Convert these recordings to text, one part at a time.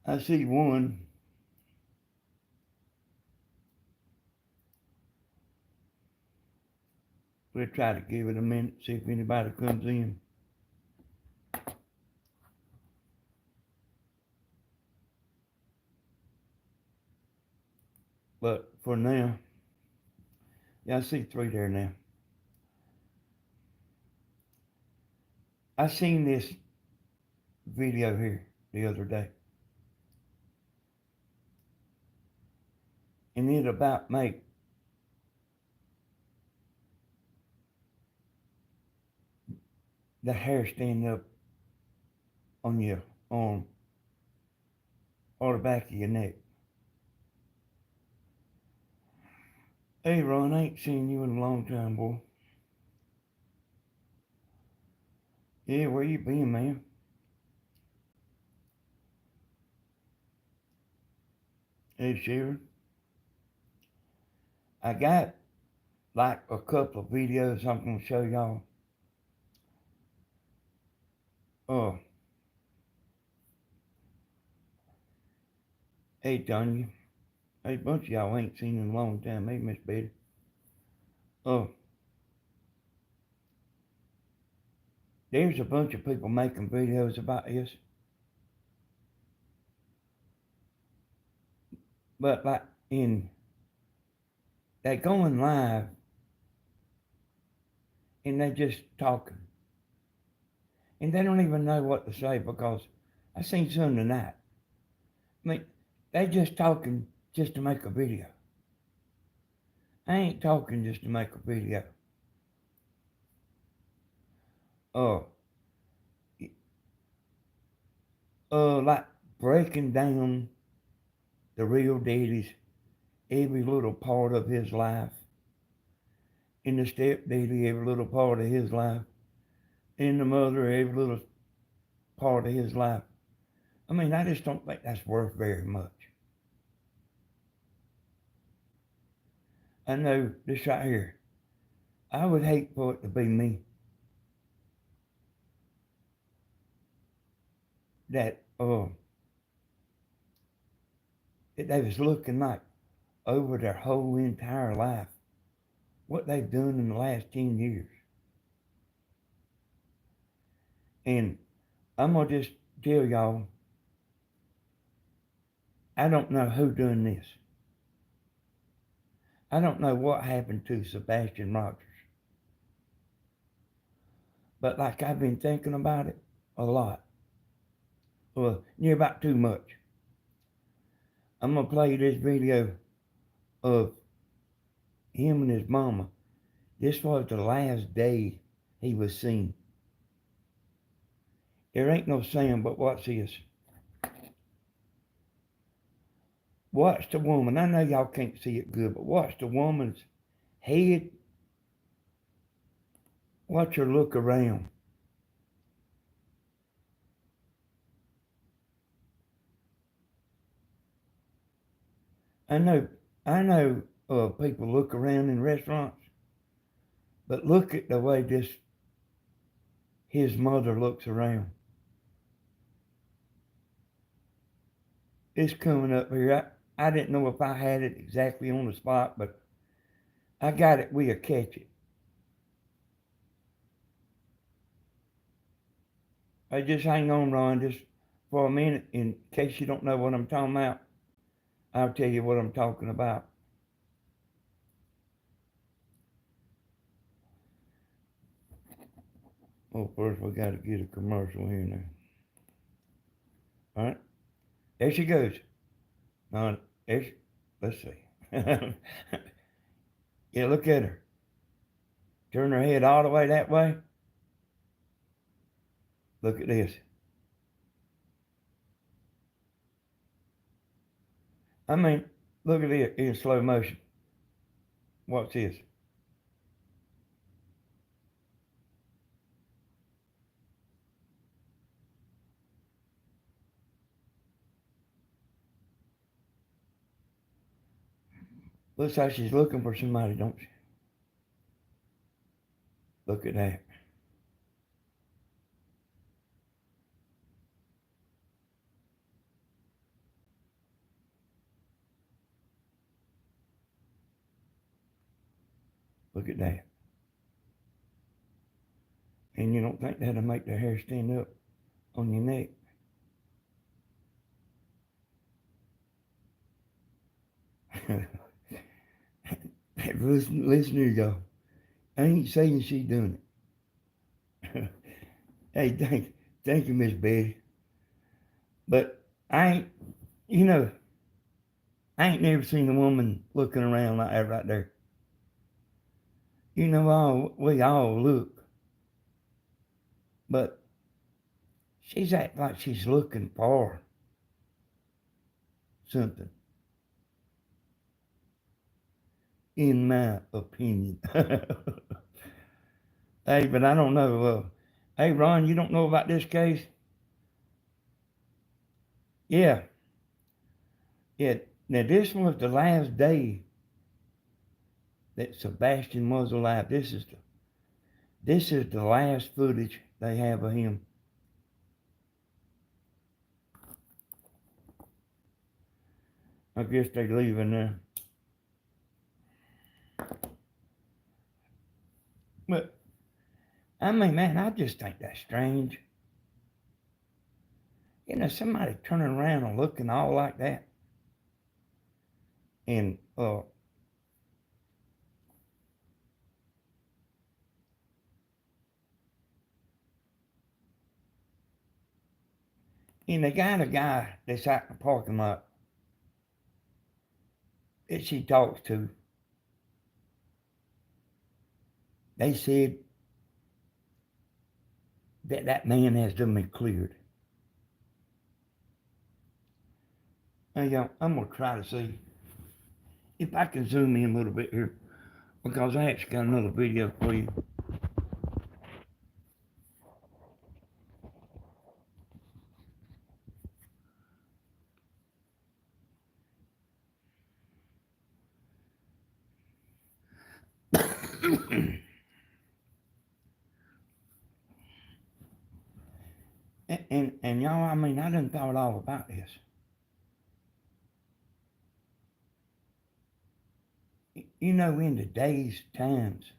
I see one. We'll try to give it a minute, see if anybody comes in. But for now, yeah, I see three there now. I seen this video here the other day, and it about make the hair stand up on your arm or the back of your neck. Hey Ron, I ain't seen you in a long time, boy. Yeah, where you been, man? Hey Sharon, I got like a couple of videos I'm gonna show y'all. Oh, hey Tanya. Hey, a bunch of y'all ain't seen in a long time. Hey, Miss Betty. Oh, there's a bunch of people making videos about this. But like they going live and they just talking. And they don't even know what to say because I seen some tonight. I mean, they just talking just to make a video. I ain't talking just to make a video. Oh, like breaking down the real daddy's every little part of his life. And the step daddy every little part of his life. And the mother every little part of his life. I mean, I just don't think that's worth very much. I know this right here. I would hate for it to be me. That that they was looking like over their whole entire life, what they've done in the last 10 years. And I'm gonna just tell y'all, I don't know who done this. I don't know what happened to Sébastien Roger. But like I've been thinking about it a lot. Well, near about too much. I'm gonna play this video of him and his mama. This was the last day he was seen. There ain't no saying, but watch this. Watch the woman. I know y'all can't see it good, but watch the woman's head. Watch her look around. I know, I know, people look around in restaurants, but look at the way his mother looks around. It's coming up here. I didn't know if I had it exactly on the spot, but I got it. We'll catch it. Hey, just hang on, Ron, just for a minute. In case you don't know what I'm talking about, I'll tell you what I'm talking about. Well, first we got to get a commercial here now. All right, there she goes. Now, let's see. Yeah, look at her. Turn her head all the way that way. Look at this. I mean, look at it in slow motion. Watch this. Looks like she's looking for somebody, don't she? Look at that. Look at that. And you don't think that'll make the hair stand up on your neck? Listen here, y'all. I ain't saying she done it. Hey, thank you, Miss Betty. But I ain't, you know, I ain't never seen a woman looking around like that right there. You know, we all look, but she's acting like she's looking for something, in my opinion. Hey, but I don't know. Hey, Ron, you don't know about this case? Yeah, yeah. Now, this was the last day that Sebastian was alive. This is the last footage they have of him. I guess they're leaving now. But I mean, man, I just think that's strange. You know, somebody turning around and looking all like that, and they got a guy that's out in the parking lot that she talks to. They said that man has been cleared. Hey, y'all, I'm gonna try to see if I can zoom in a little bit here because I actually got another video for you. And y'all, I mean, I done thought all about this. You know, in today's times,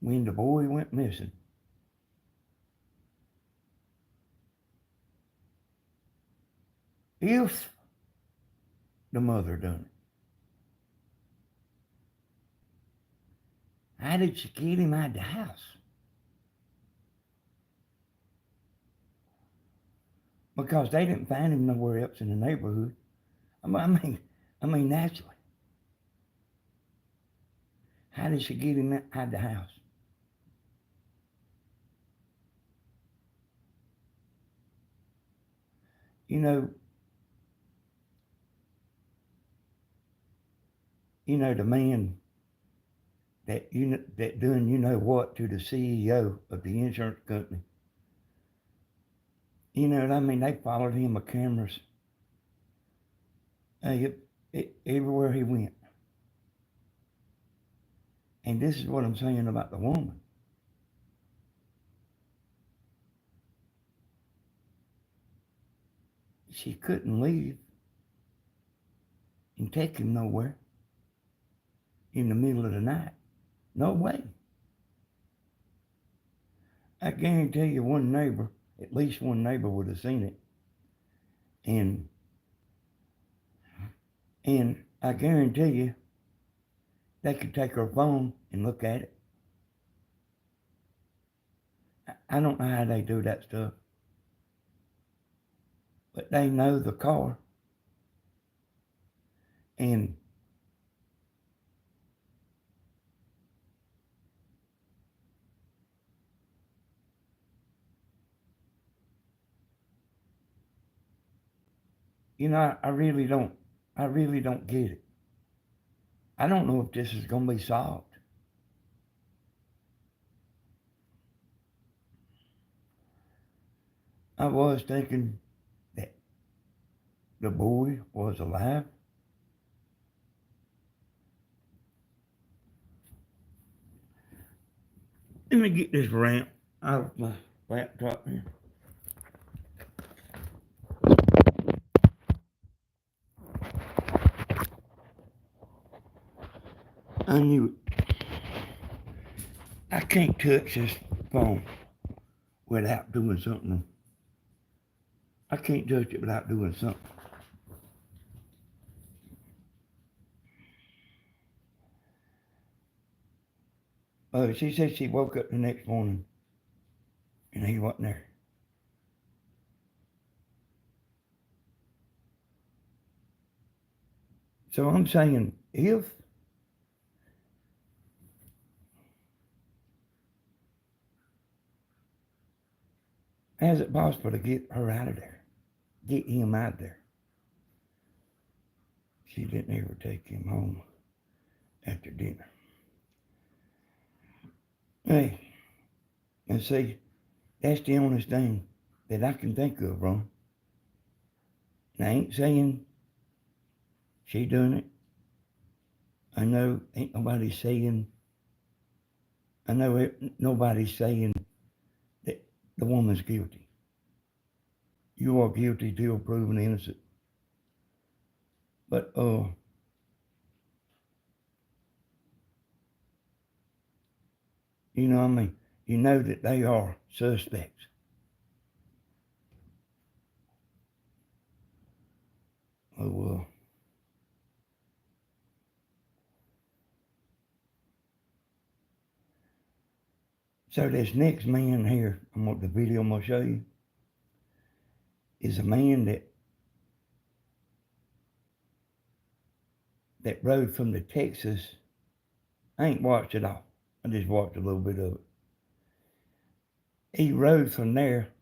when the boy went missing, if the mother done it, how did she get him out of the house? Because they didn't find him nowhere else in the neighborhood. I mean, naturally. How did she get him out of the house? You know, the man that doing you know what to the CEO of the insurance company. You know what I mean? They followed him with cameras everywhere he went. And this is what I'm saying about the woman. She couldn't leave and take him nowhere in the middle of the night. No way. I guarantee you at least one neighbor would have seen it. And I guarantee you they could take her phone and look at it. I don't know how they do that stuff. But they know the car. And I really don't get it. I don't know if this is going to be solved. I was thinking that the boy was alive. Let me get this ramp out of my laptop here. I knew it. I can't touch this phone without doing something. I can't touch it without doing something. She said she woke up the next morning and he wasn't there. So I'm saying, if is it possible to get her out of there, get him out of there? She didn't ever take him home after dinner. Hey, and see, that's the only thing that I can think of, Ron. And I ain't saying she done it. I know ain't nobody saying, I know nobody's saying that the woman's guilty. You are guilty till proven innocent. But, you know what I mean? You know that they are suspects. Oh, well. So this next man here, the video I'm gonna show you, is a man that rode from the Texas. I ain't watched it all. I just watched a little bit of it. He rode from there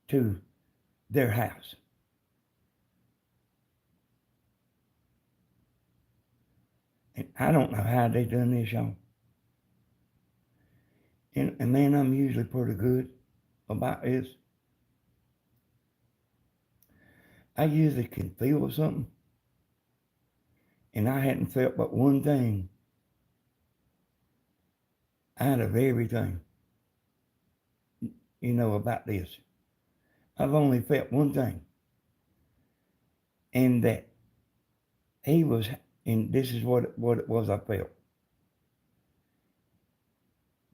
to their house. And I don't know how they done this, y'all. And man, I'm usually pretty good about this. I usually can feel something. And I hadn't felt but one thing out of everything, you know, about this. I've only felt one thing. And that he was, and this is what it was I felt.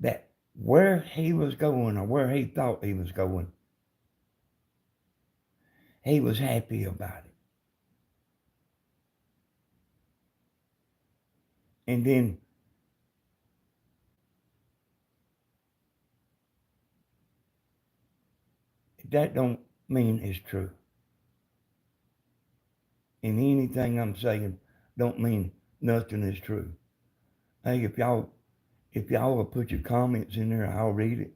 That where he was going or where he thought he was going, he was happy about it. And then that don't mean it's true. And anything I'm saying don't mean nothing is true. Hey, if y'all will put your comments in there, I'll read it.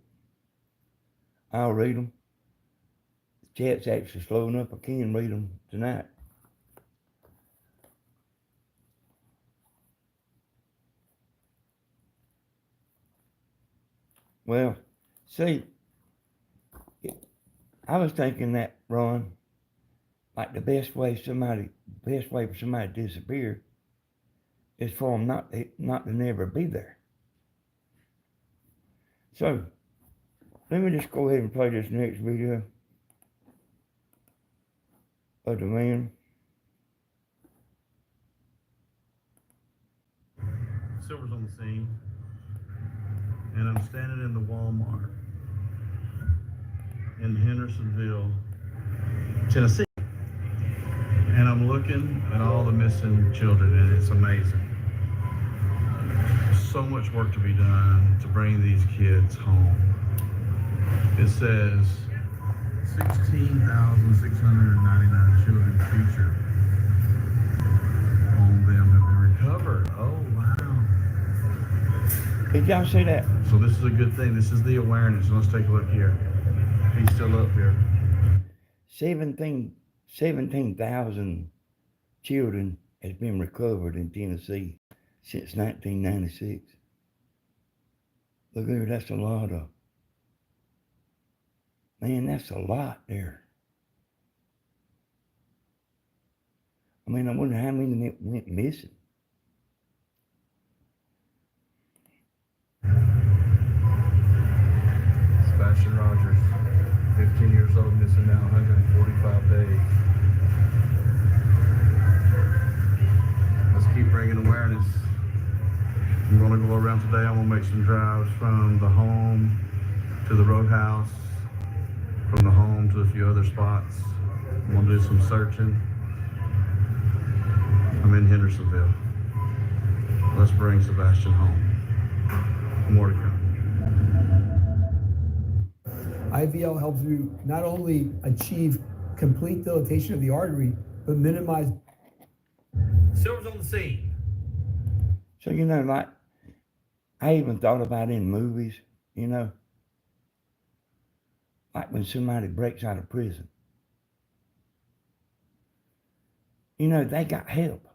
I'll read them. The chat's actually slow enough, I can read them tonight. Well, see, I was thinking that, Ron, like the best way for somebody to disappear is for them not to never be there. So, let me just go ahead and play this next video of the man. Silver's on the scene, and I'm standing in the Walmart in Hendersonville, Tennessee, and I'm looking at all the missing children, and it's amazing. So much work to be done to bring these kids home. It says 16,699 children featured on them have been recovered. Oh, wow. Did y'all see that? So this is a good thing. This is the awareness. Let's take a look here. He's still up here. 17,000 children has been recovered in Tennessee since 1996. Look there, that's a lot of, man, that's a lot there. I mean, I wonder how many went missing. Sébastien Roger, 15 years old, missing now 145 days. Let's keep bringing awareness. I'm going to go around today. I'm going to make some drives from the home to the roadhouse, from the home to a few other spots. I'm going to do some searching. I'm in Hendersonville. Let's bring Sebastian home. More to come. IVL helps you not only achieve complete dilatation of the artery, but minimize. Silver's on the scene. So, like, I even thought about in movies, like when somebody breaks out of prison. They got help.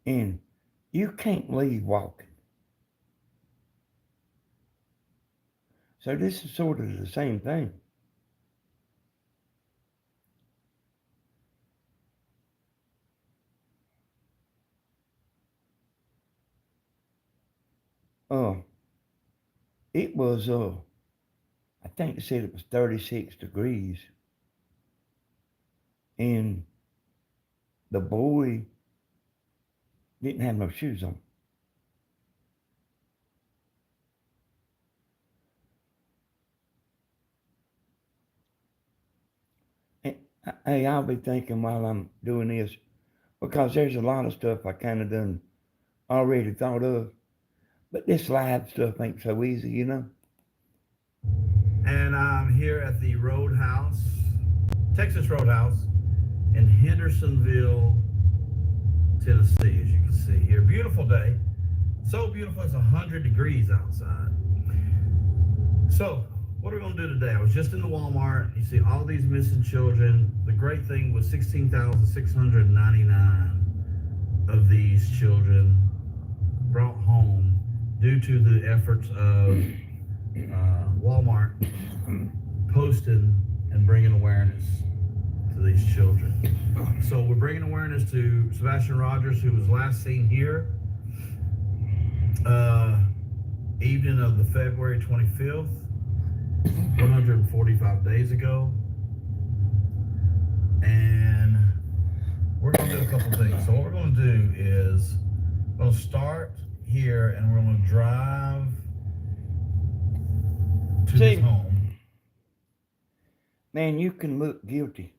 And you can't leave walking. So this is sort of the same thing. Uh, it was, I think they said it was 36 degrees. And the boy didn't have no shoes on. And, hey, I'll be thinking while I'm doing this, because there's a lot of stuff I kind of done already thought of. But this live stuff ain't so easy. And I'm here at the Roadhouse, Texas Roadhouse in Hendersonville, Tennessee, as you can see here. Beautiful day. So beautiful, it's 100 degrees outside. So, what are we going to do today? I was just in the Walmart. You see all these missing children. The great thing was 16,699 of these children brought home due to the efforts of Walmart posting and bringing awareness to these children. So we're bringing awareness to Sébastien Rogers, who was last seen here evening of the February 25th, 145 days ago. And we're going to do a couple things. So what we're going to do is we're going to start here and we're going to drive to his home. Man, you can look guilty.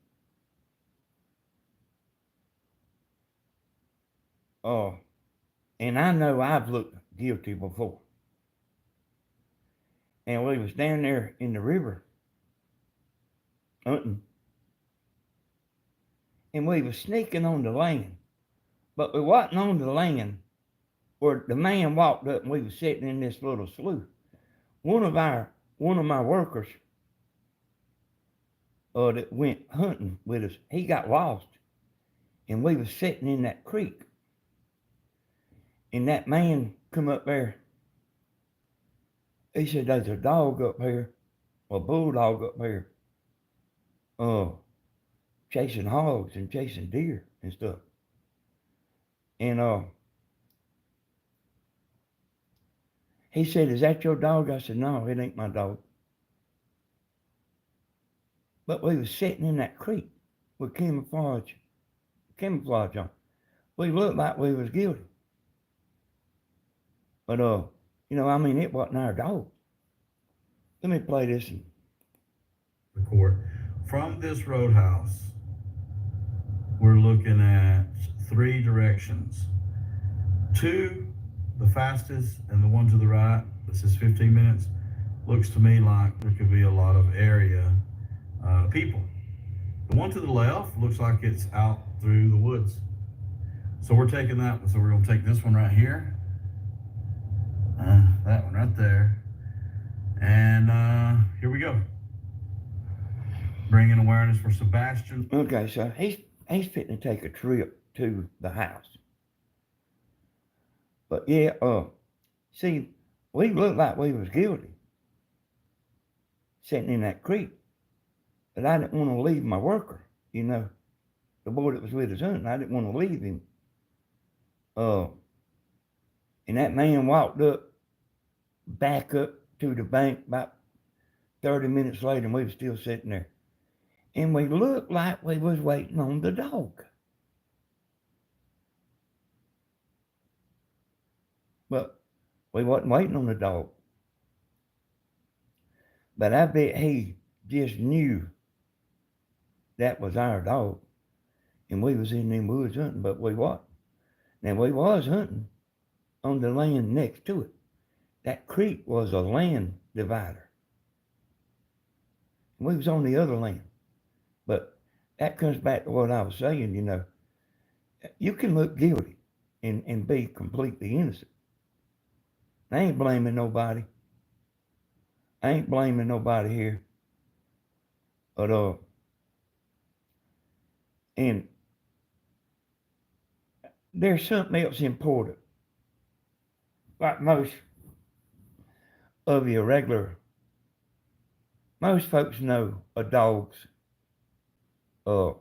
And I know I've looked guilty before. And we was down there in the river hunting. And we was sneaking on the land. But we wasn't on the land where the man walked up and we was sitting in this little slough. One of my workers that went hunting with us, he got lost. And we was sitting in that creek. And that man come up there. He said, there's a dog up here, a bulldog up here, chasing hogs and chasing deer and stuff. And he said, is that your dog? I said, no, it ain't my dog. But we was sitting in that creek with camouflage on. We looked like we was guilty. But, it wasn't our dog. Let me play this. The court. From this roadhouse, we're looking at three directions. Two, the fastest, and the one to the right, this is 15 minutes, looks to me like there could be a lot of area people. The one to the left looks like it's out through the woods. So we're taking that, so we're going to take this one right here. That one right there. And here we go. Bringing awareness for Sebastian. Okay, so he's fitting to take a trip to the house. But yeah, see, we looked like we was guilty. Sitting in that creek. But I didn't want to leave my worker, the boy that was with us hunting. I didn't want to leave him. And that man walked back up to the bank about 30 minutes later, and we were still sitting there. And we looked like we was waiting on the dog. But we wasn't waiting on the dog. But I bet he just knew that was our dog. And we was in them woods hunting, but we what? Now we was hunting on the land next to it. That creek was a land divider. We was on the other land. But that comes back to what I was saying, you can look guilty and be completely innocent. I ain't blaming nobody. I ain't blaming nobody here at all. And there's something else important. Like of your regular, most folks know a dog's uh,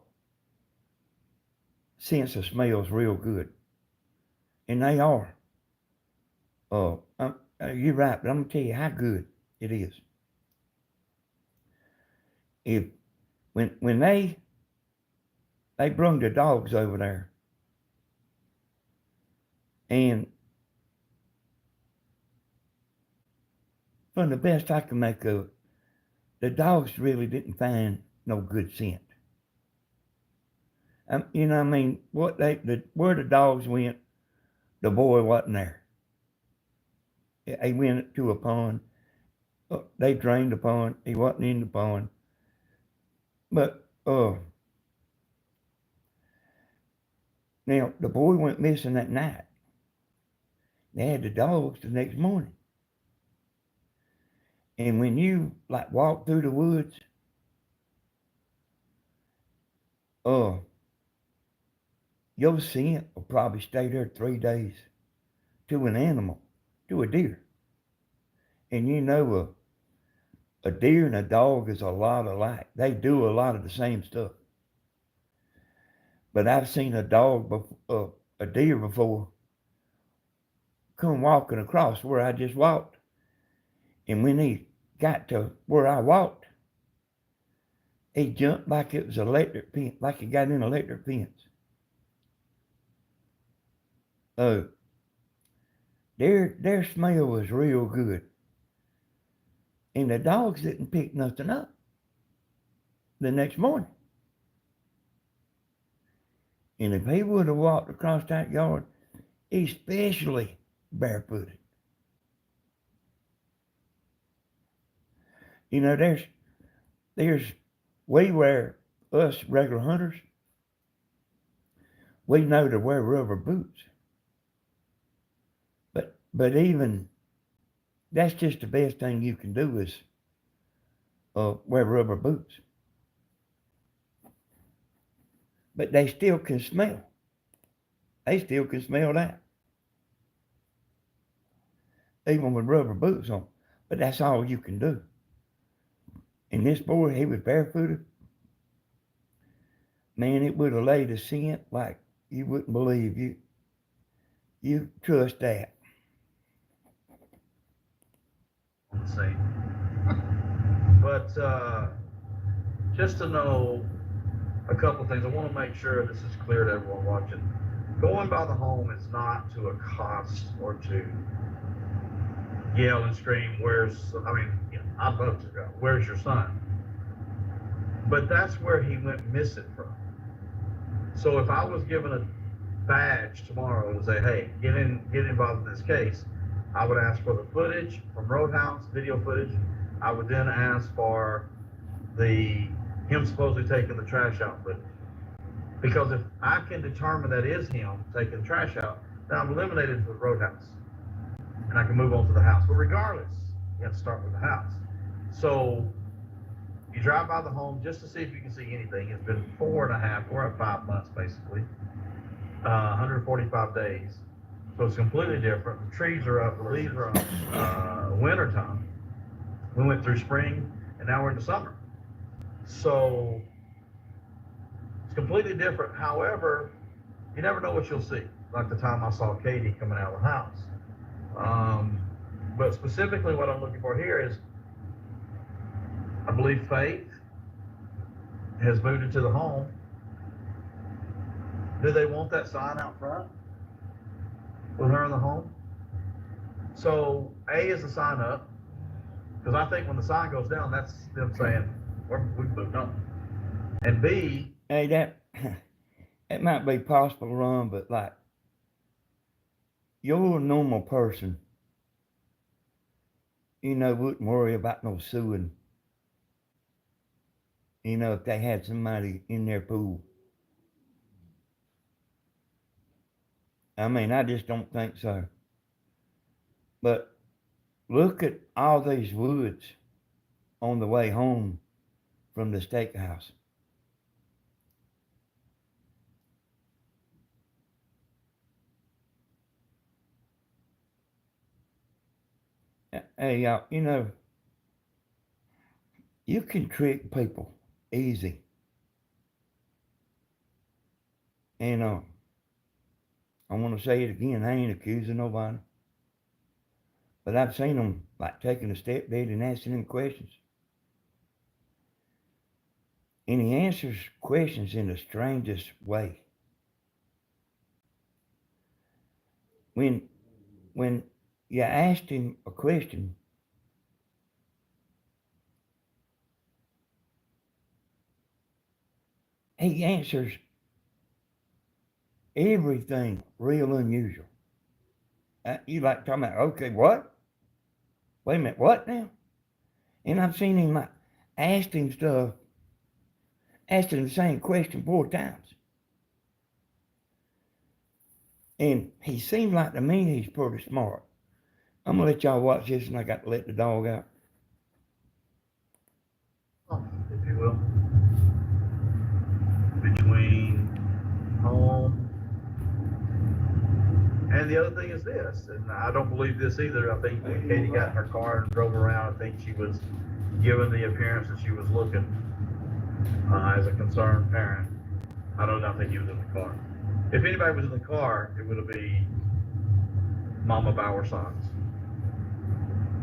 sense of smell is real good. And they are. You're right, but I'm going to tell you how good it is. If when they brung the dogs over there, and from the best I can make of it, the dogs really didn't find no good scent. I mean, where the dogs went, the boy wasn't there. He went to a pond. They drained the pond. He wasn't in the pond. But now the boy went missing that night. They had the dogs the next morning. And when you like walk through the woods, your scent will probably stay there 3 days to an animal, to a deer. And a deer and a dog is a lot alike. They do a lot of the same stuff. But I've seen a deer before, come walking across where I just walked. And when he got to where I walked, he jumped like it was electric fence, like he got in an electric fence. Their smell was real good. And the dogs didn't pick nothing up the next morning. And if he would have walked across that yard, especially barefooted, we wear, us regular hunters, we know to wear rubber boots. But even, that's just the best thing you can do is wear rubber boots. But they still can smell. They still can smell that. Even with rubber boots on. But that's all you can do. And this boy, he was barefooted. Man, it would have laid a scent like you wouldn't believe. You trust that. On the scene. But just to know a couple of things, I want to make sure this is clear to everyone watching. Going by the home is not to accost or to yell and scream, I'd love to go, where's your son? But that's where he went missing from. So if I was given a badge tomorrow and say, hey, get involved in this case, I would ask for the footage from Roadhouse, video footage. I would then ask for him supposedly taking the trash out footage. Because if I can determine that is him taking the trash out, then I'm eliminated for the Roadhouse. And I can move on to the house. But regardless, you have to start with the house. So you drive by the home just to see if you can see anything. It's been 4 or 5 months basically, 145 days. So it's completely different. The trees are up, the leaves are up, winter time. We went through spring and now we're in the summer. So it's completely different. However, you never know what you'll see. Like the time I saw Katie coming out of the house. But specifically what I'm looking for here is, I believe Faith has moved into the home. Do they want that sign out front with her in the home? So A is the sign up, because I think when the sign goes down, that's them saying we've moved on. And B, Hey, that it might be possible to run, but like you're a normal person, wouldn't worry about no suing. If they had somebody in their pool. I mean, I just don't think so. But look at all these woods on the way home from the steakhouse. Hey, y'all, you can trick people easy. And I want to say it again, I ain't accusing nobody. But I've seen them like taking a stepdad and asking him questions. And he answers questions in the strangest way. When when you asked him a question, he answers everything real unusual. You like talking about, okay, what? Wait a minute, what now? And I've seen him like asked him stuff, asked him the same question 4 times. And he seemed like to me he's pretty smart. I'm gonna let y'all watch this and I got to let the dog out. if you will, between home and the other thing is this, and I don't believe this either. I think when Katie got in her car and drove around, I think she was given the appearance that she was looking as a concerned parent. I don't think he was in the car. If anybody was in the car, it would have been Mama Bauer sons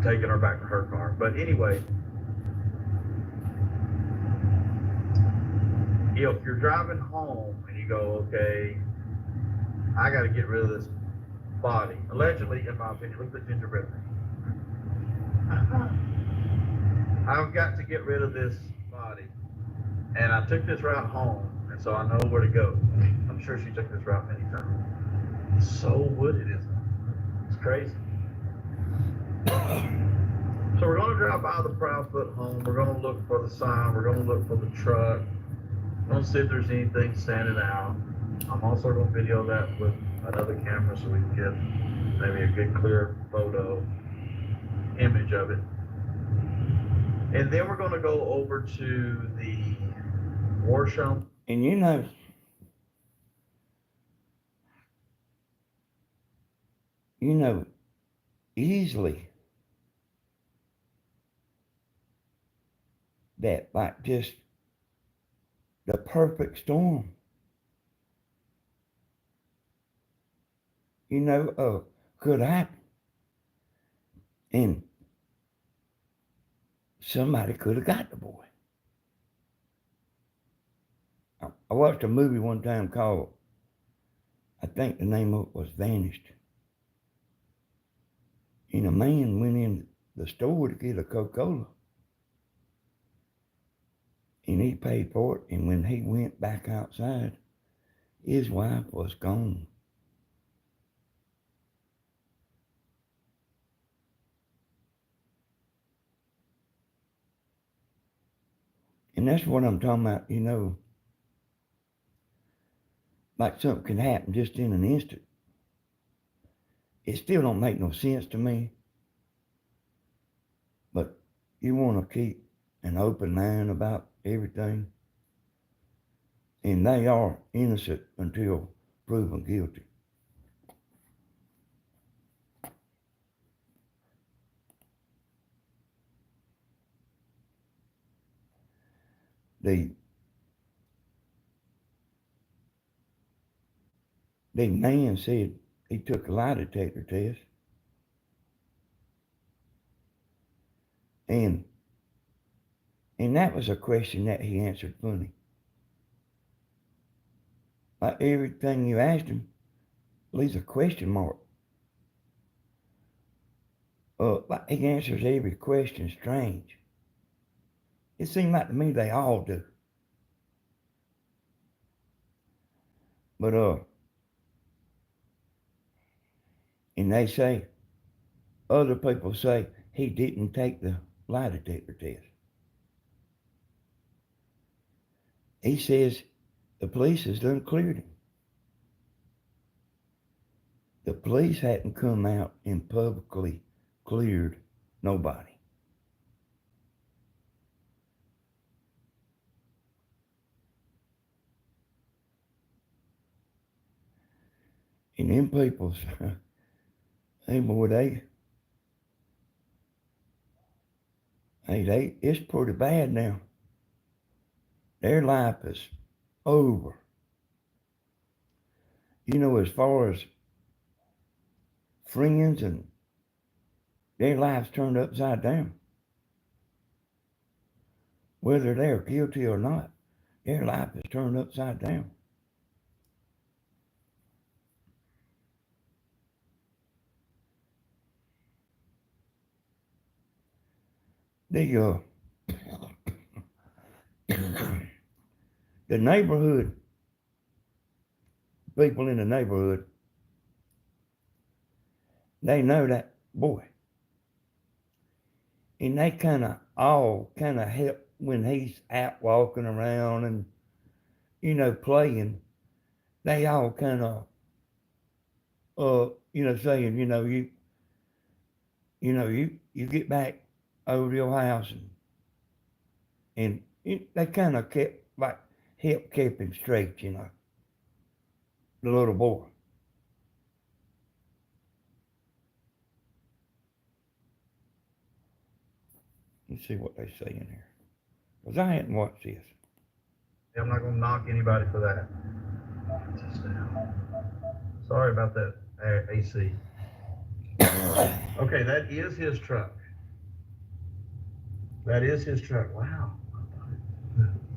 taking her back to her car. But anyway, if you're driving home and you go, okay, I got to get rid of this body. Allegedly, in my opinion, look at the gingerbread thing. I've got to get rid of this body. And I took this route home, and so I know where to go. I'm sure she took this route many times. So wooded, isn't it? It's crazy. So we're going to drive by the Proudfoot home. We're going to look for the sign. We're going to look for the truck. We're going to see if there's anything standing out. I'm also going to video that with another camera so we can get maybe a good clear photo image of it. And then we're going to go over to the Warsham. And easily that like just the perfect storm. Could happen. And somebody could have got the boy. I watched a movie one time called, I think the name of it was Vanished. And a man went in the store to get a Coca-Cola. And he paid for it. And when he went back outside, his wife was gone. And that's what I'm talking about, like something can happen just in an instant. It still don't make no sense to me, but you want to keep an open mind about everything. And they are innocent until proven guilty. The man said he took a lie detector test. And that was a question that he answered funny. Like everything you asked him leaves a question mark. Like he answers every question strange. It seems like to me they all do. But and they say other people say he didn't take the lie detector test. He says the police has done cleared him. The police hadn't come out and publicly cleared nobody. And them people's, hey boy, it's pretty bad now. Their life is over. You know, as far as friends and their lives turned upside down. Whether they're guilty or not, their life is turned upside down. The the neighborhood people in the neighborhood, they know that boy, and they kind of help when he's out walking around and playing. They all kind of saying you get back over to your house and they kind of kept like help keep him straight, the little boy. Let's see what they say in here. Because I hadn't watched this. I'm not going to knock anybody for that. Sorry about that, AC. Okay, that is his truck. That is his truck. Wow.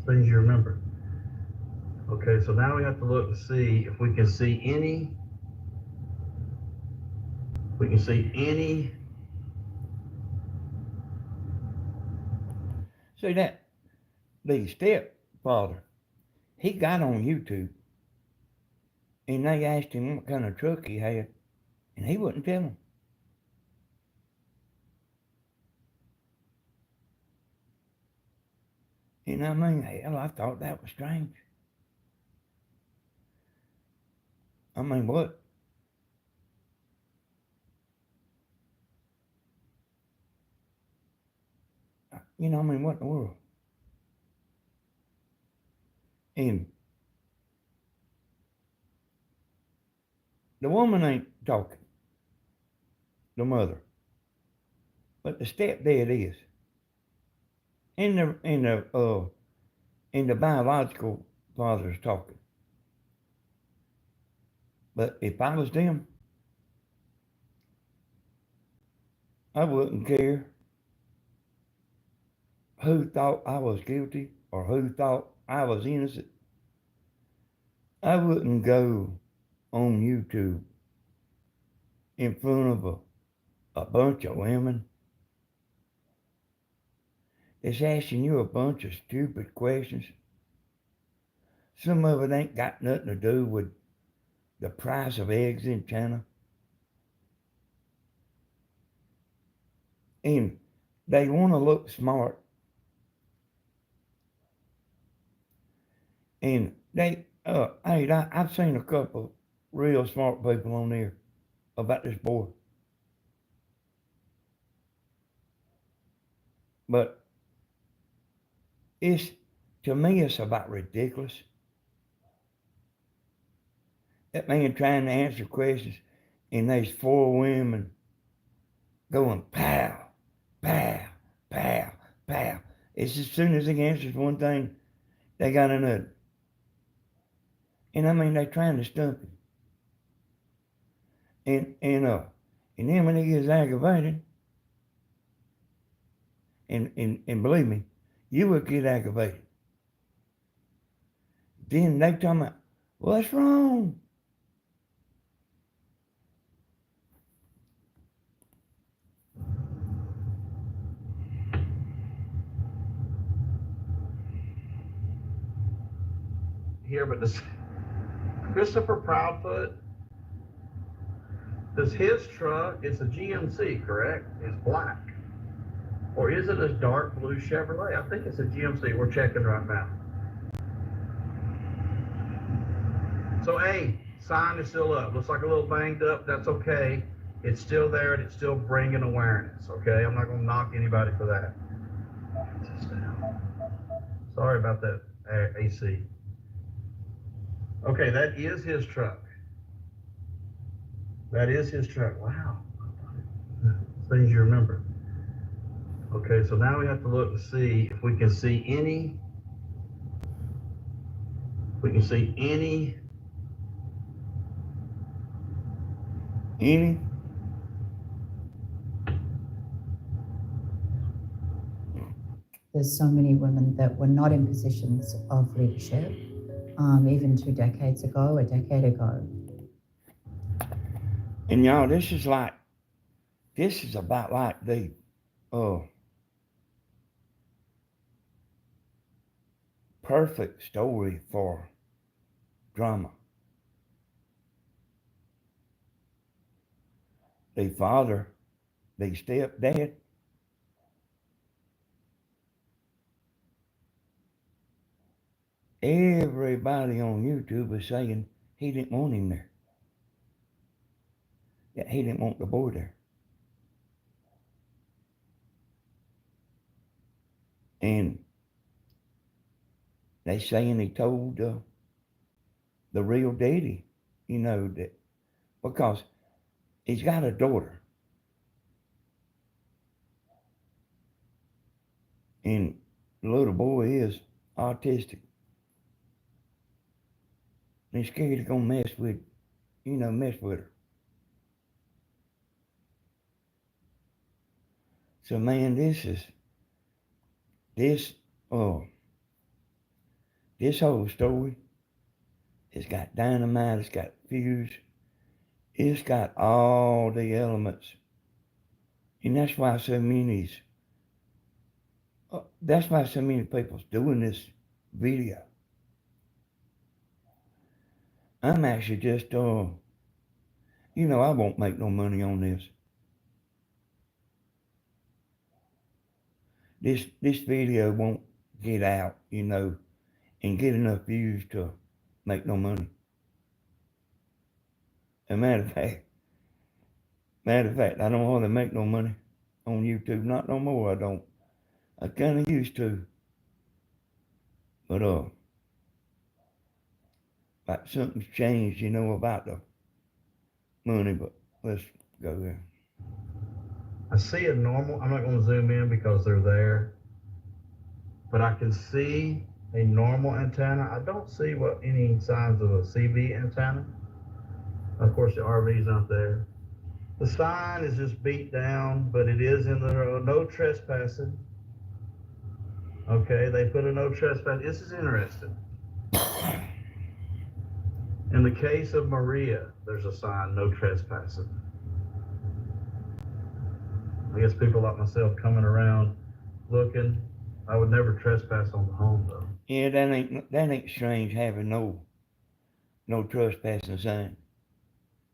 Things you remember. Okay, so now we have to look to see if we can see any. We can see any. See that the stepfather, he got on YouTube and they asked him what kind of truck he had, and he wouldn't tell them. And I mean, hell, I thought that was strange. I mean, what? I mean, what in the world? And the woman ain't talking, the mother, but the stepdad is, and the biological father's talking. But if I was them, I wouldn't care who thought I was guilty or who thought I was innocent. I wouldn't go on YouTube in front of a bunch of women that's asking you a bunch of stupid questions. Some of it ain't got nothing to do with the price of eggs in China. And they want to look smart. And I've seen a couple real smart people on there about this boy. But to me, it's about ridiculous. That man trying to answer questions, and there's four women going pow, pow, pow, pow. It's as soon as he answers one thing, they got another. And I mean, they trying to stump him. And then when he gets aggravated, and believe me, you would get aggravated. Then they talking about, what's wrong? here, but does Christopher Proudfoot, does his truck, it's a GMC, correct? It's black. Or is it a dark blue Chevrolet? I think it's a GMC. We're checking right now. So A, sign is still up. Looks like a little banged up. That's okay. It's still there and it's still bringing awareness, okay? I'm not going to knock anybody for that. Sorry about that, AC. Okay, that is his truck. That is his truck. Wow. Things you remember. Okay, so now we have to look to see if we can see any, Any? There's so many women that were not in positions of leadership, even 2 decades ago, a decade ago. And y'all, this is about like the perfect story for drama. The father, the stepdad, everybody on YouTube is saying he didn't want him there. Yeah, he didn't want the boy there. And they saying he told the real daddy, that because he's got a daughter. And the little boy is autistic. And he's scared he's gonna mess with her. So man, this whole story, it's got dynamite, it's got fuse, it's got all the elements. And that's why so many people's doing this video. I'm actually just, I won't make no money on this. This video won't get out, and get enough views to make no money. As a matter of fact, I don't hardly make no money on YouTube. Not no more, I don't. I kind of used to. But, like something's changed, about the money, but let's go there. I see a normal, I'm not going to zoom in because they're there, but I can see a normal antenna. I don't see any signs of a CB antenna. Of course, the RV's not there. The sign is just beat down, but it is in the road. No trespassing. Okay, they put a no trespassing. This is interesting. In the case of Maria, there's a sign, no trespassing. I guess people like myself coming around looking, I would never trespass on the home though. Yeah, that ain't strange having no trespassing sign.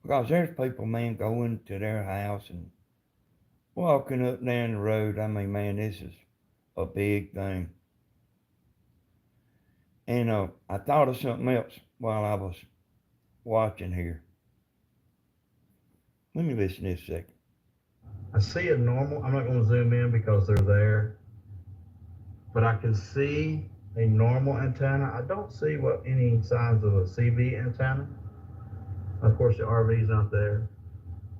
Because there's people, man, going to their house and walking up and down the road. I mean, man, this is a big thing. And I thought of something else while I was watching here. Let me listen this a second. I see a normal, I'm not going to zoom in because they're there, but I can see a normal antenna. I don't see any signs of a CB antenna. Of course, the RV's not there.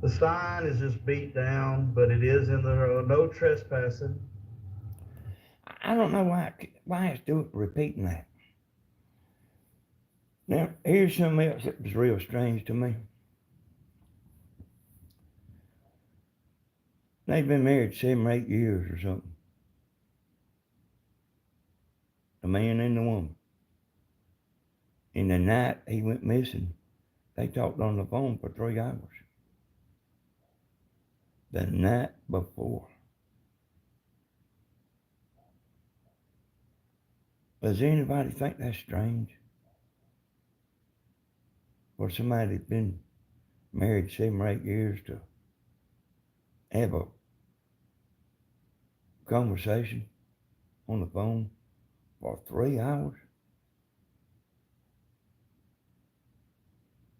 The sign is just beat down, but it is in the road. No trespassing. I don't know why it's repeating that. Now, here's something else that was real strange to me. They've been married 7 or 8 years or something. The man and the woman. And the night he went missing, they talked on the phone for 3 hours. The night before. Does anybody think that's strange? for somebody that's been married 7 or 8 years to have a conversation on the phone for 3 hours?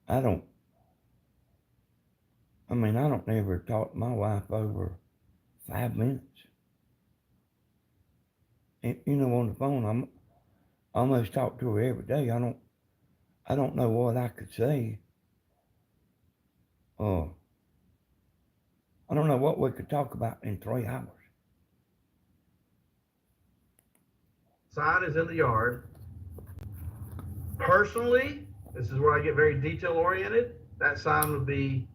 I don't ever talk to my wife over 5 minutes. And, on the phone, I almost talk to her every day. I don't know what I could say. I don't know what we could talk about in 3 hours. Sign is in the yard. Personally, this is where I get very detail oriented. That sign would be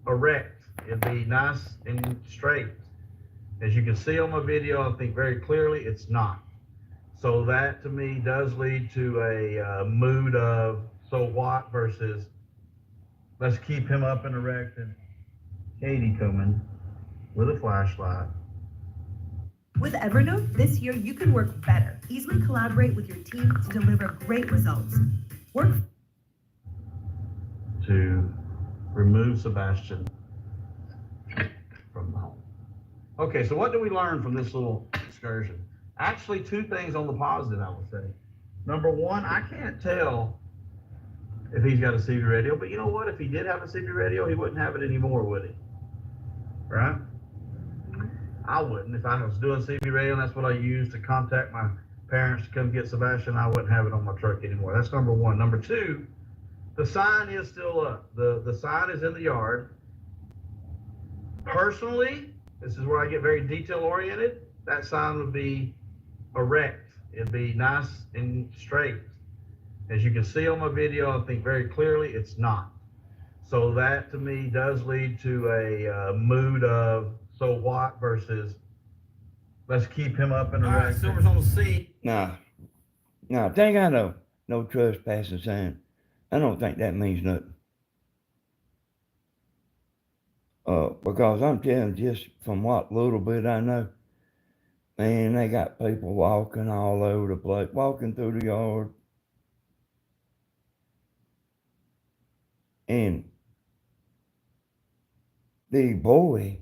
erect. It'd be nice and straight. As you can see on my video, I think very clearly it's not. So that to me does lead to a mood of so what versus let's keep him up and erect. And Katie coming with a flashlight. With Evernote, this year you can work better. Easily collaborate with your team to deliver great results. Work to remove Sebastian from the home. Okay, so what do we learn from this little excursion? Actually, 2 things on the positive, I will say. Number 1, I can't tell if he's got a CB radio, but you know what? If he did have a CB radio, he wouldn't have it anymore, would he? Right? I wouldn't. If I was doing CB radio and that's what I used to contact my parents to come get Sebastian, I wouldn't have it on my truck anymore. That's number 1. Number 2, the sign is still up. The sign is in the yard. Personally, this is where I get very detail oriented. That sign would be erect. It'd be nice and straight. As you can see on my video, I think very clearly it's not. So that to me does lead to a mood of so what versus let's keep him up and erect. All right, Silver's on the seat. Nah, they got no trespassing sign. I don't think that means nothing. Because I'm telling you, just from what little bit I know, man, they got people walking all over the place, walking through the yard. And the boy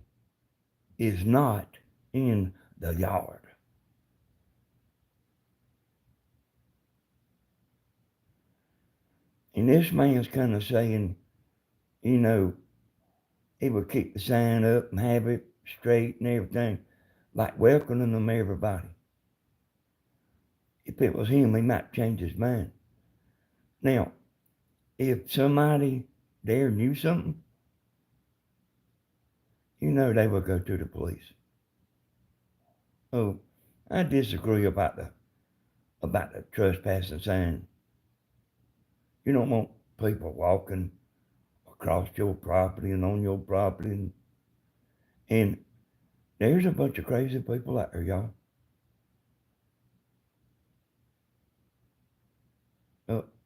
is not in the yard. And this man's kind of saying, he would keep the sign up and have it straight and everything, like welcoming them everybody. If it was him, he might change his mind. Now, if somebody there knew something, they would go to the police. Oh, I disagree about the trespassing sign. You don't want people walking across your property and on your property. And there's a bunch of crazy people out there, y'all.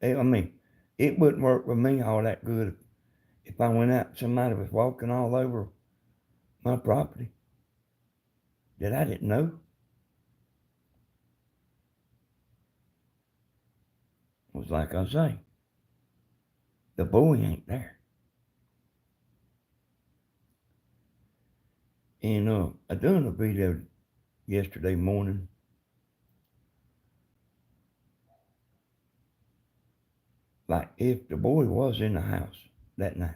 It wouldn't work with me all that good if I went out and somebody was walking all over my property that I didn't know. It was like I say, the boy ain't there. And I done a video yesterday morning. Like if the boy was in the house that night,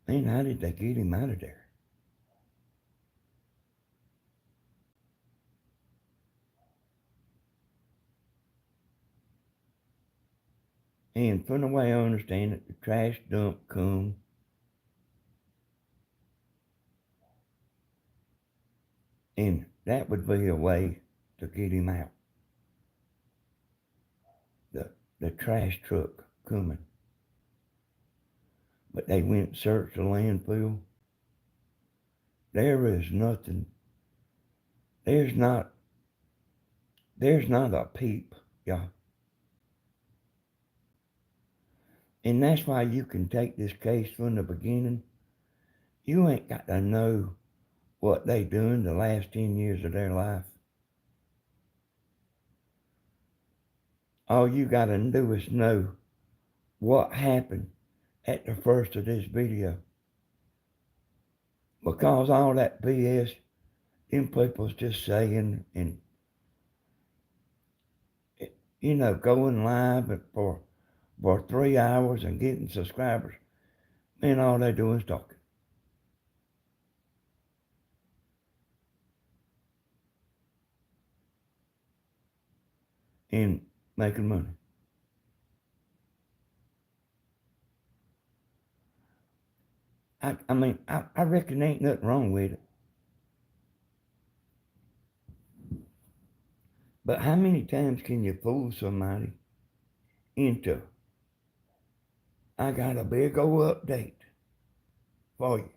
man, how did they get him out of there? And from the way I understand it, the trash dump come. And that would be a way to get him out. The trash truck coming. But they went and searched the landfill. There is nothing. There's not a peep, y'all. And that's why you can take this case from the beginning. You ain't got to know what they doing the last 10 years of their life. All you got to do is know what happened at the first of this video. Because all that BS, them people's just saying and, going live for 3 hours and getting subscribers. Man, all they do is talking. And making money. I reckon ain't nothing wrong with it. But how many times can you fool somebody into, I got a big old update for you?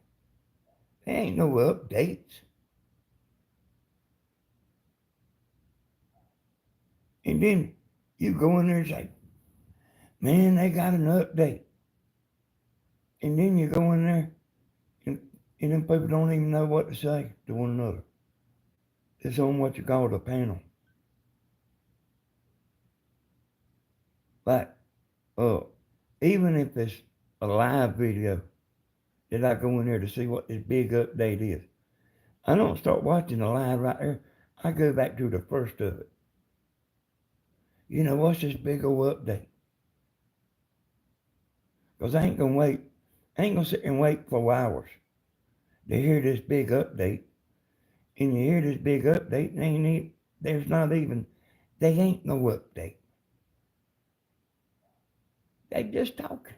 There ain't no updates. And then you go in there and say, man, they got an update. And then you go in there and then people don't even know what to say to one another. It's on what you call the panel. Like, even if it's a live video, that I go in there to see what this big update is. I don't start watching the live right there. I go back to the first of it. What's this big old update? Because I ain't going to sit and wait 4 hours to hear this big update. And you hear this big update, and they ain't no update. They just talking.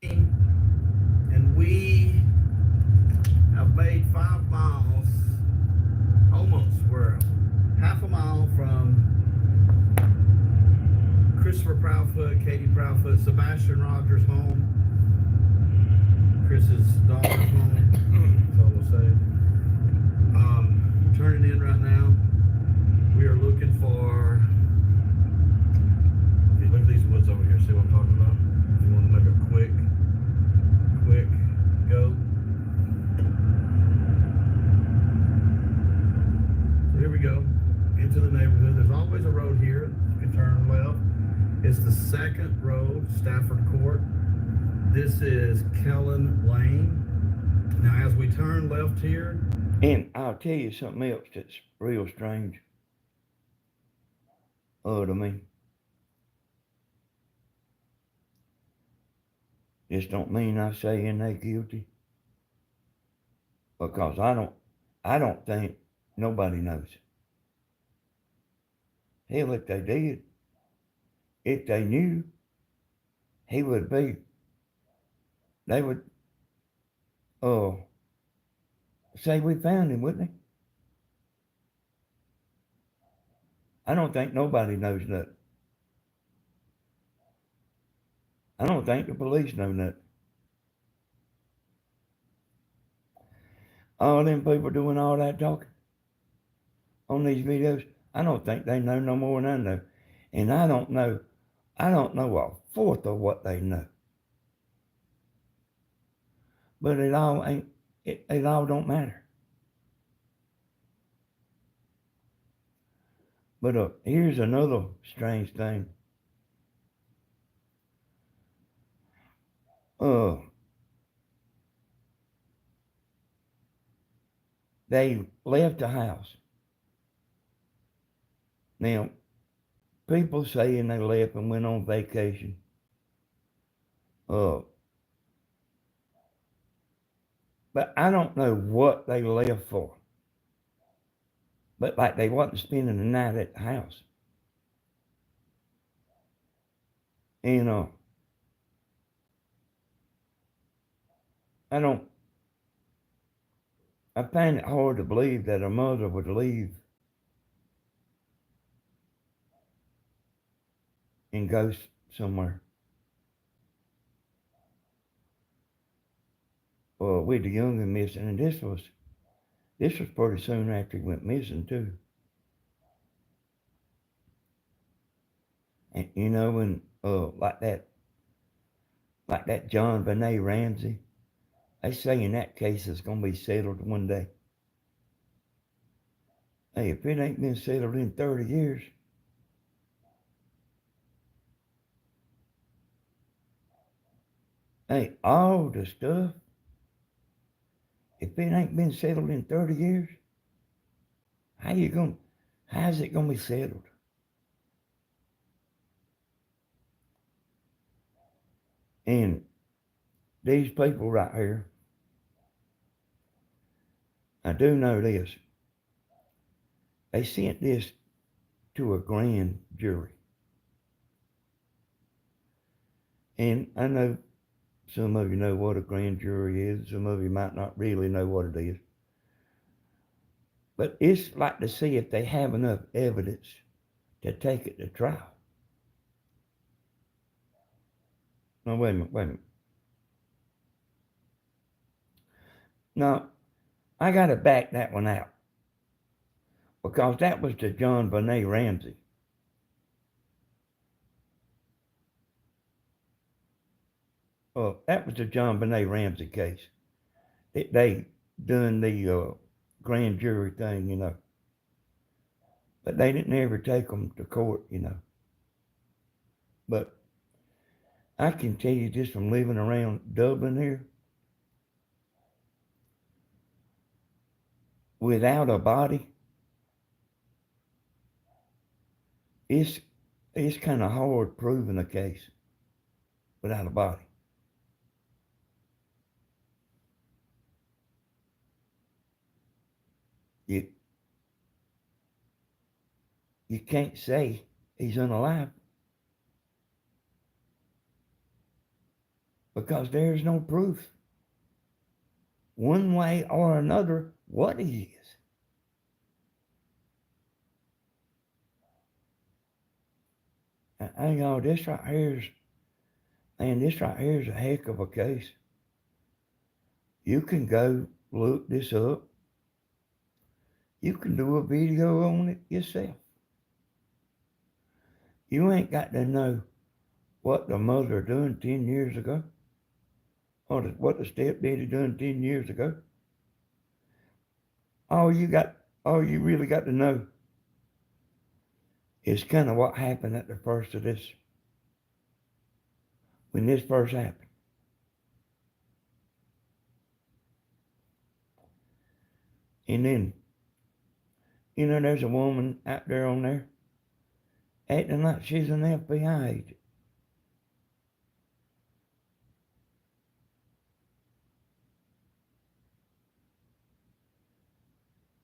And we have made 5 miles, almost. We're half a mile from Christopher Proudfoot, Katie Proudfoot, Sébastien Roger's home, Chris's daughter's home. That's all we'll say. Turning in right now. We are looking for. Okay, look at these woods over here. See what I'm talking about? You want to make a quick go. So here we go into the neighborhood. There's always a road here. You can turn left. It's the second road, Stafford Court. This is Kellen Lane. Now, as we turn left here, And I'll tell you something else that's real strange. To me. This don't mean I saying they guilty. Because I don't think nobody knows. Hell, if they did, if they knew, they would, say we found him, wouldn't they? I don't think nobody knows nothing. I don't think the police know nothing. All them people doing all that talking on these videos, I don't think they know no more than I know. And I don't know a fourth of what they know. But it all don't matter. But here's another strange thing. They left the house. Now, people saying they left and went on vacation. But I don't know what they left for. But like they wasn't spending the night at the house. And I find it hard to believe that a mother would leave and go somewhere. With the younger missing, and this was pretty soon after he went missing too. And and like that John Benet Ramsey, they say in that case it's gonna be settled one day. Hey, if it ain't been settled in 30 years, Hey, all the stuff, if it ain't been settled in 30 years, how's it gonna be settled? And these people right here, I do know this. They sent this to a grand jury. And I know some of you know what a grand jury is. Some of you might not really know what it is. But it's like to see if they have enough evidence to take it to trial. No, wait a minute. No, I got to back that one out. Because that was the John Benet Ramsey. That was the John Benet Ramsey case. They done the grand jury thing, you know. But they didn't ever take them to court, you know. But I can tell you just from living around Dublin here, without a body, it's kind of hard proving a case without a body. You can't say he's unalive because there's no proof one way or another what he is. And y'all, this right here is a heck of a case. You can go look this up. You can do a video on it yourself. You ain't got to know what the mother done 10 years ago or what the stepdaddy done 10 years ago. All you really got to know is kind of what happened at the first of this, when this first happened. And then, you know, there's a woman out there on there acting like she's an FBI agent.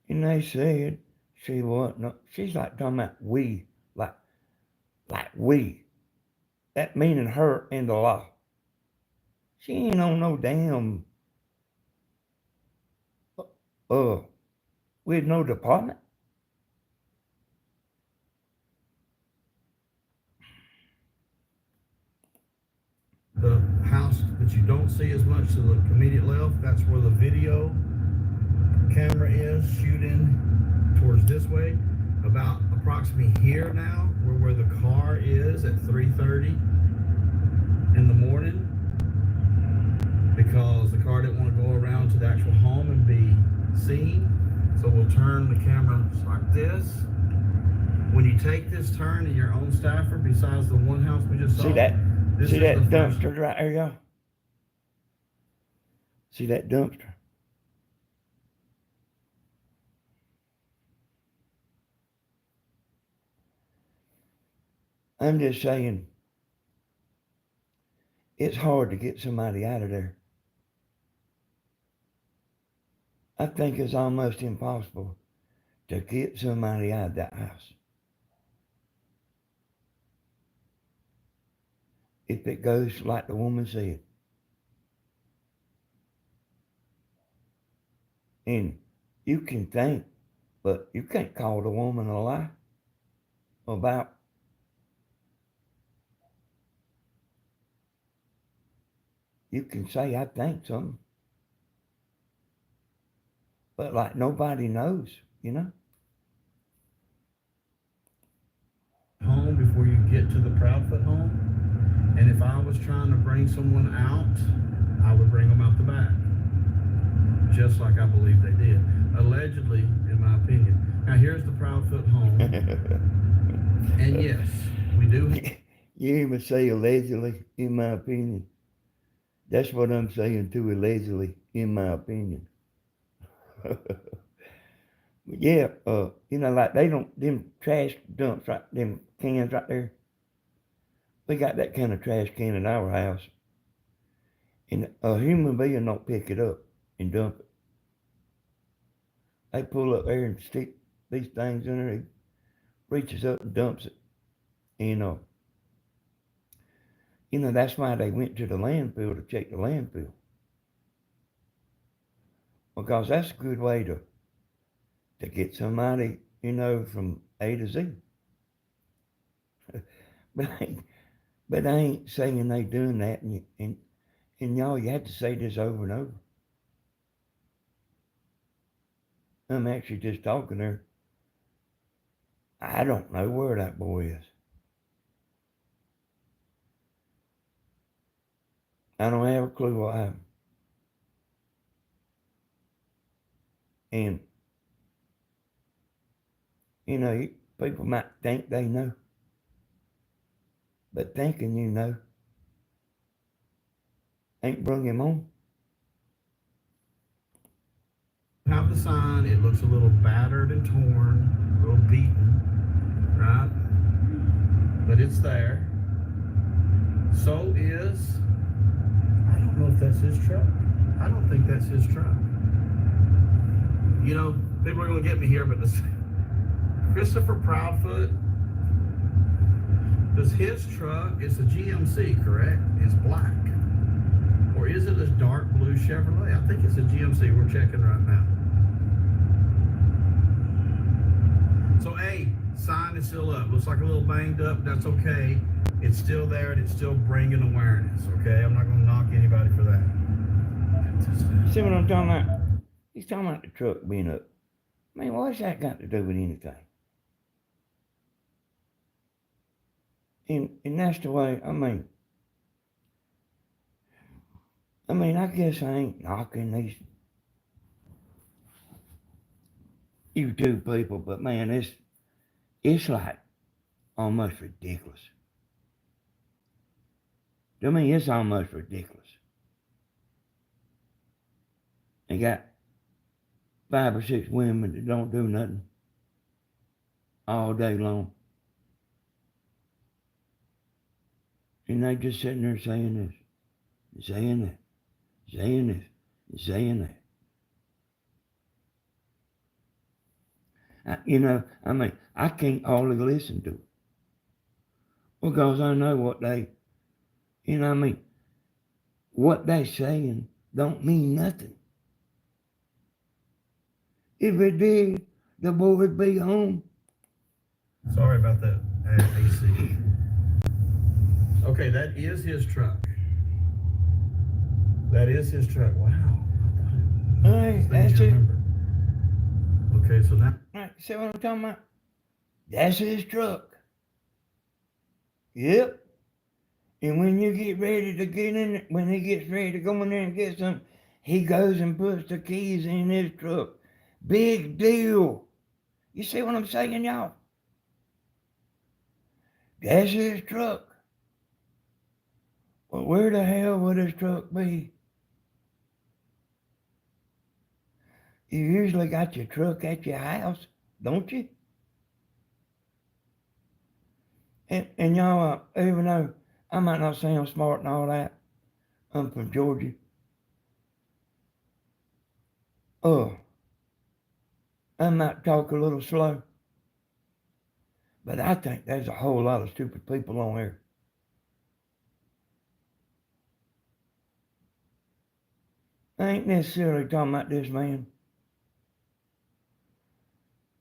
And they said she wasn't, she's like talking about we, like we. That meaning her and the law. She ain't on no damn, with no department. The house that you don't see as much to the immediate left, that's where the video camera is shooting towards this way. About approximately here now, where the car is at 3:30 in the morning, because the car didn't want to go around to the actual home and be seen. So we'll turn the camera like this. When you take this turn in your own Stafford, besides the one house we just saw, See that the dumpster right there, y'all? See that dumpster? I'm just saying, it's hard to get somebody out of there. I think it's almost impossible to get somebody out of that house. If it goes like the woman said. And you can think, but you can't call the woman a lie about you can say I think something. But like nobody knows, you know? Home before you get to the Proudfoot home. And if I was trying to bring someone out, I would bring them out the back. Just like I believe they did. Allegedly, in my opinion. Now here's the Proudfoot home. And yes, we do. You even say allegedly, in my opinion. That's what I'm saying too, allegedly, in my opinion. Yeah, like they don't, them trash dumps, right, them cans right there. We got that kind of trash can in our house. And a human being don't pick it up and dump it. They pull up there and stick these things in there. He reaches up and dumps it. And, that's why they went to the landfill to check the landfill. Because that's a good way to get somebody, from A to Z. But I ain't saying they doing that, and y'all, you have to say this over and over. I'm actually just talking there. I don't know where that boy is. I don't have a clue what happened. And, people might think they know. But thinking you know ain't bring him on. Have the sign, it looks a little battered and torn, a little beaten, right? But it's there. So is, I don't know if that's his truck. I don't think that's his truck. People are going to get me here, but this Christopher Proudfoot, does his truck, it's a GMC, correct? It's black. Or is it a dark blue Chevrolet? I think it's a GMC. We're checking right now. So A, sign is still up. Looks like a little banged up. That's okay. It's still there and it's still bringing awareness, okay? I'm not going to knock anybody for that. See what I'm talking about? He's talking about the truck being up. Man, what's that got to do with anything? And that's the way, I guess I ain't knocking these YouTube people, but man, it's like almost ridiculous. To me, it's almost ridiculous. They got 5 or 6 women that don't do nothing all day long. And they just sitting there saying this, saying that, saying this, saying that. I can't hardly listen to it. Because I know what they, what they saying don't mean nothing. If it did, the boy would be home. Sorry about that, AC. Okay, that is his truck. That is his truck. Wow. Hey, that's it. Okay, so now. Right, see what I'm talking about? That's his truck. Yep. And when you get ready to get in, when he gets ready to go in there and get some, he goes and puts the keys in his truck. Big deal. You see what I'm saying, y'all? That's his truck. Well, where the hell would his truck be? You usually got your truck at your house, don't you? And y'all, even though I might not sound smart and all that, I'm from Georgia. I might talk a little slow, but I think there's a whole lot of stupid people on here. I ain't necessarily talking about this man,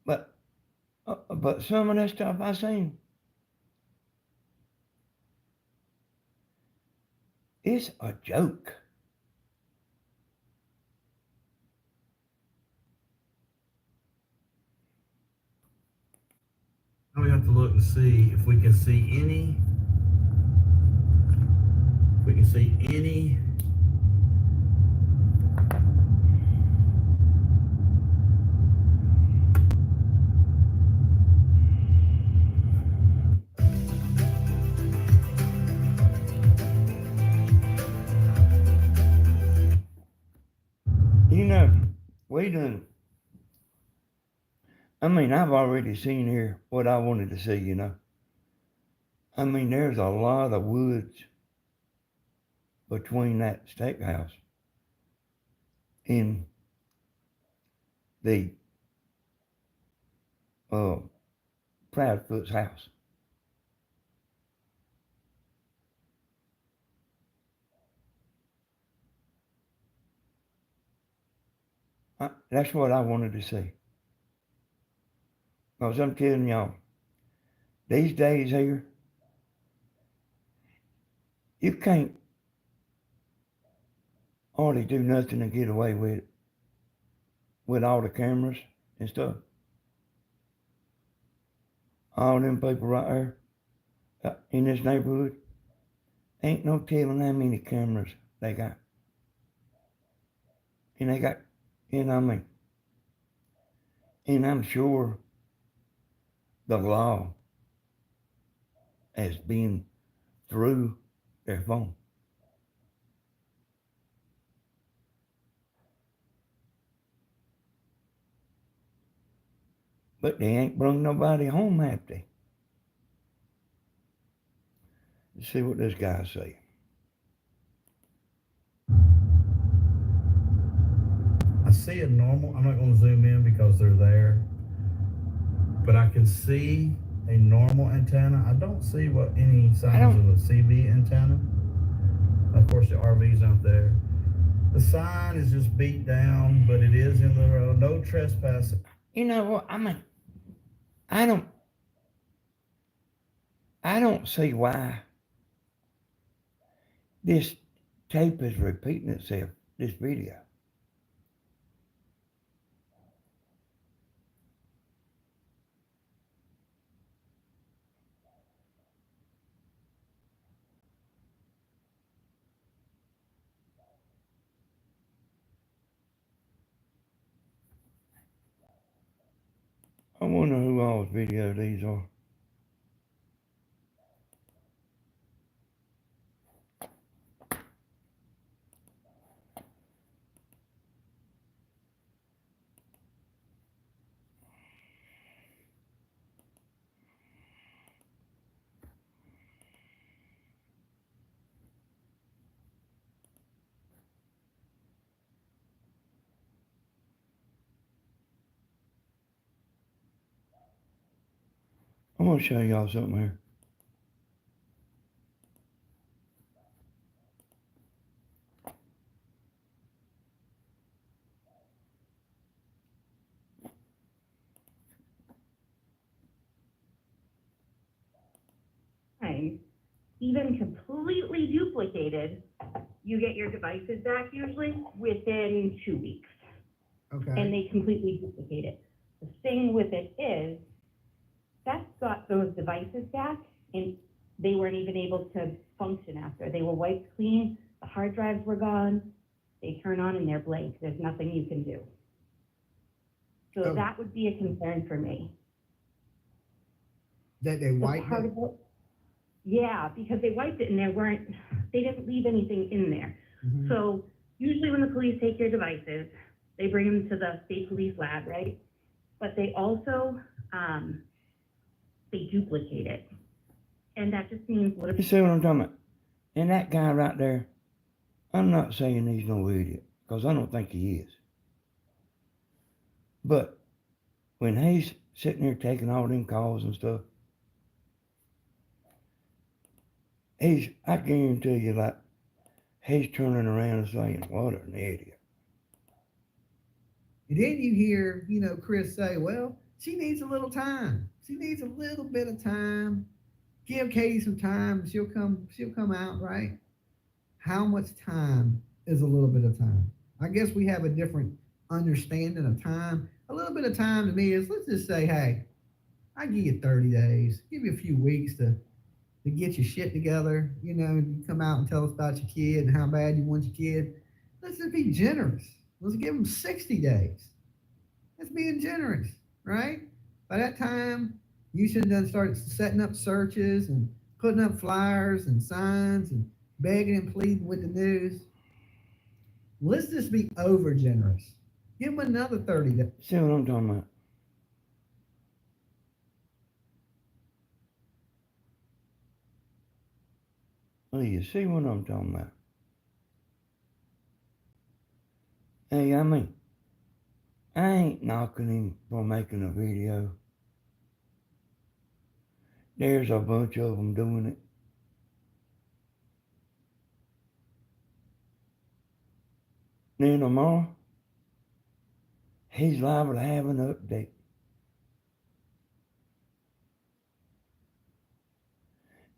but some of that stuff I seen, it's a joke. Now we have to look and see if we can see any. If we can see any. we done. I mean, I've already seen here what I wanted to see. I mean, there's a lot of woods between that steakhouse and the uh, Proudfoot's house. That's what I wanted to see. Because I'm telling y'all, these days here, you can't hardly do nothing to get away with all the cameras and stuff. All them people right there in this neighborhood, ain't no telling how many cameras they got. And they got, I mean, and I'm sure the law has been through their phone. But they ain't brung nobody home, have they? Let's see what this guy say. I see a normal, I'm not going to zoom in because they're there, but I can see a normal antenna. I don't see any signs of a CB antenna. Of course, the RV's out there. The sign is just beat down, but it is in the road. No trespassing. You know what? I mean, I don't see why this tape is repeating itself, this video. I wonder who all's video these are. I'm gonna show y'all something here. Even completely duplicated, you get your devices back usually within 2 weeks. Okay. And they completely duplicate it. The thing with it is, Seth got those devices back and they weren't even able to function after. They were wiped clean, the hard drives were gone, they turn on and they're blank. There's nothing you can do. So Oh. that would be a concern for me. That they The wiped part it? of it- Yeah, because they wiped it and they didn't leave anything in there. Mhm. So usually when the police take your devices, they bring them to the state police lab, right? But they also, they duplicate it. And that just means what You if, see what I'm talking about? And that guy right there, I'm not saying he's no idiot, because I don't think he is. But when he's sitting there taking all them calls and stuff, I guarantee you, like, he's turning around and saying, what an idiot. And then you hear, Chris say, well, she needs a little time. She needs a little bit of time. Give Katie some time and she'll come out, right? How much time is a little bit of time? I guess we have a different understanding of time. A little bit of time to me is, let's just say, hey, I give you 30 days, give you a few weeks to get your shit together. You come out and tell us about your kid and how bad you want your kid. Let's just be generous. Let's give them 60 days. That's being generous, right? By that time, you should then start setting up searches and putting up flyers and signs and begging and pleading with the news. Let's just be over generous. Give him another 30 days. See what I'm talking about? Oh, you see what I'm talking about? Hey, I mean, I ain't knocking him for making a video. There's a bunch of them doing it. Then tomorrow, he's liable to have an update.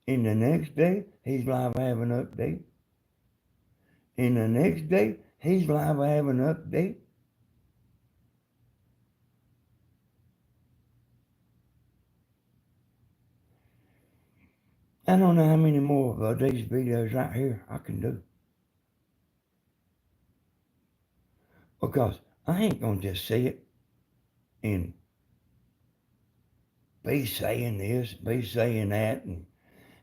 And the next day, he's liable to have an update. And the next day, he's liable to have an update. I don't know how many more of these videos right here I can do. Because I ain't gonna just say it and be saying this, be saying that, and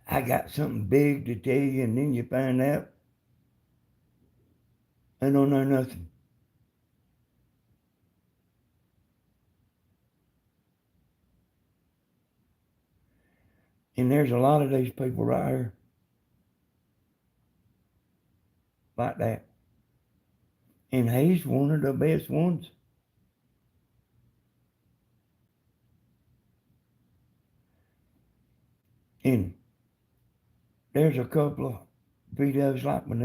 I got something big to tell you, and then you find out I don't know nothing. And there's a lot of these people right here like that. And he's one of the best ones. And there's a couple of videos like when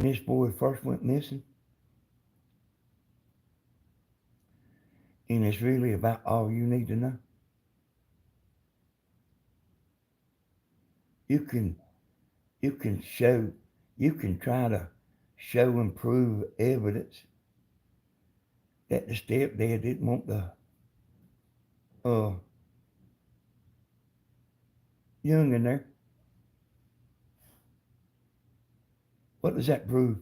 this boy first went missing. And it's really about all you need to know. You can try to show and prove evidence that the stepdad didn't want the young in there. What does that prove?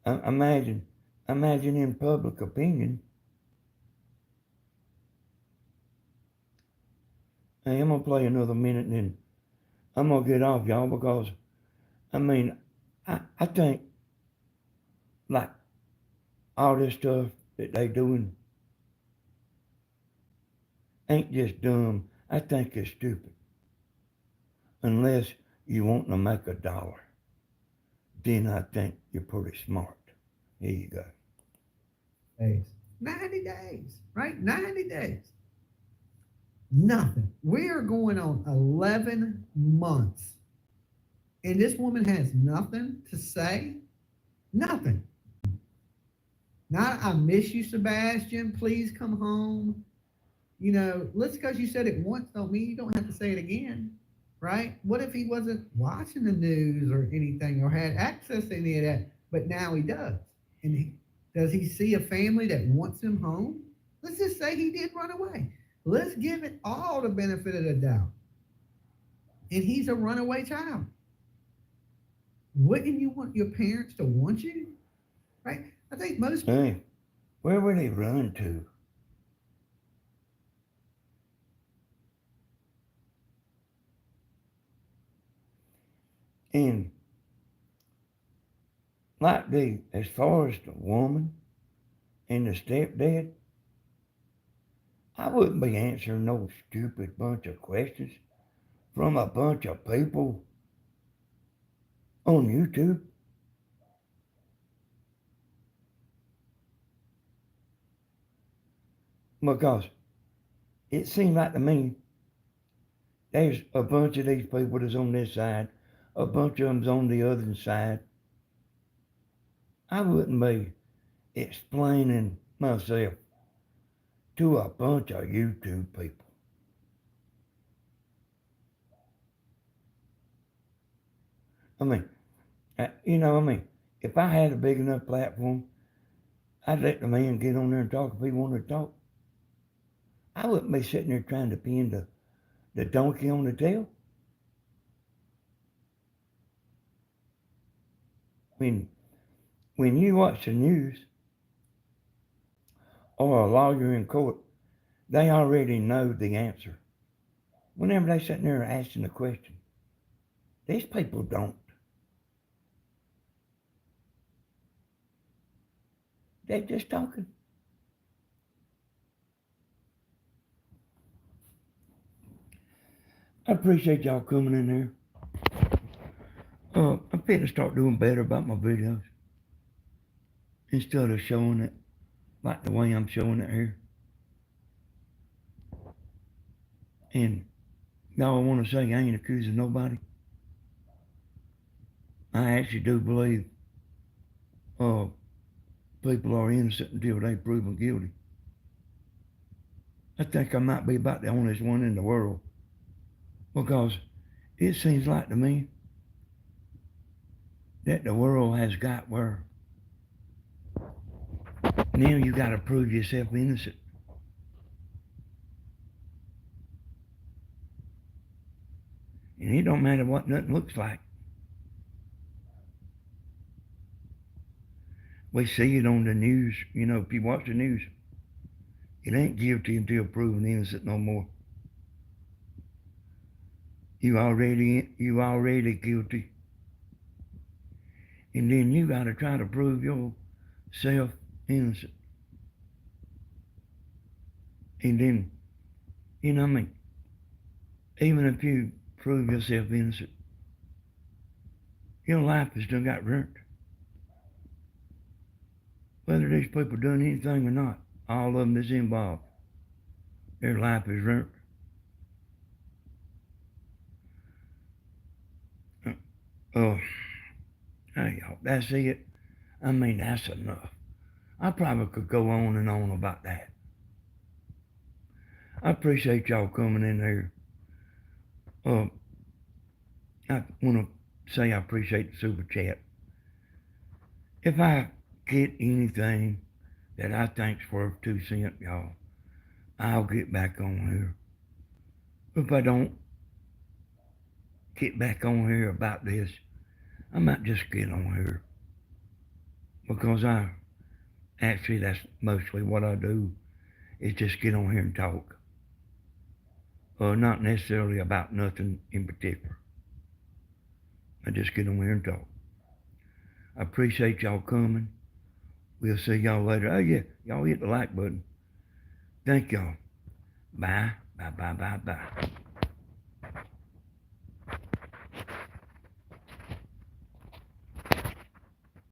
Imagine in public opinion. Hey, I'm gonna play another minute and then I'm gonna get off, y'all, because I mean, I think like all this stuff that they doing ain't just dumb. I think it's stupid. Unless you want to make a dollar, then I think you're pretty smart. Here you go. Days. 90 days, right? 90 days. Nothing. We are going on 11 months. And this woman has nothing to say. Nothing. Not, I miss you, Sebastian. Please come home. You know, just because you said it once don't mean you don't have to say it again, right? What if he wasn't watching the news or anything or had access to any of that, but now he does? And does he see a family that wants him home? Let's just say he did run away. Let's give it all the benefit of the doubt. And he's a runaway child. Wouldn't you want your parents to want you? Right? I think most. Hey, where would he run to? And like as far as the woman and the stepdad, I wouldn't be answering no stupid bunch of questions from a bunch of people on YouTube. Because it seems like to me there's a bunch of these people that's on this side, a bunch of them's on the other side. I wouldn't be explaining myself to a bunch of YouTube people. I mean, if I had a big enough platform, I'd let the man get on there and talk if he wanted to talk. I wouldn't be sitting there trying to pin the donkey on the tail. When you watch the news or a lawyer in court, they already know the answer. whenever they sitting there asking the question, these people don't. They're just talking. I appreciate y'all coming in here. I'm finna start doing better about my videos instead of showing it like the way I'm showing it here. And y'all, I want to say I ain't accusing nobody. I actually do believe people are innocent until they proven guilty. I think I might be about the honest one in the world because it seems like to me that the world has got where now you got to prove yourself innocent. And it don't matter what nothing looks like. We see it on the news. You know, if you watch the news, it ain't guilty until proven innocent no more. You already guilty. And then you got to try to prove yourself innocent. And then, you know what I mean? Even if you prove yourself innocent, your life has still got ruined. Whether these people doing anything or not, all of them that's involved, their life is ruined. Hey, y'all, that's it. I mean, that's enough. I probably could go on and on about that. I appreciate y'all coming in here. I want to say I appreciate the super chat. If I get anything that I think's worth 2 cents, y'all, I'll get back on here. If I don't get back on here about this, I might just get on here. Because that's mostly what I do, is just get on here and talk. Not necessarily about nothing in particular. I just get on here and talk. I appreciate y'all coming. We'll see y'all later. Oh yeah, y'all hit the like button. Thank y'all. Bye, bye, bye, bye, bye.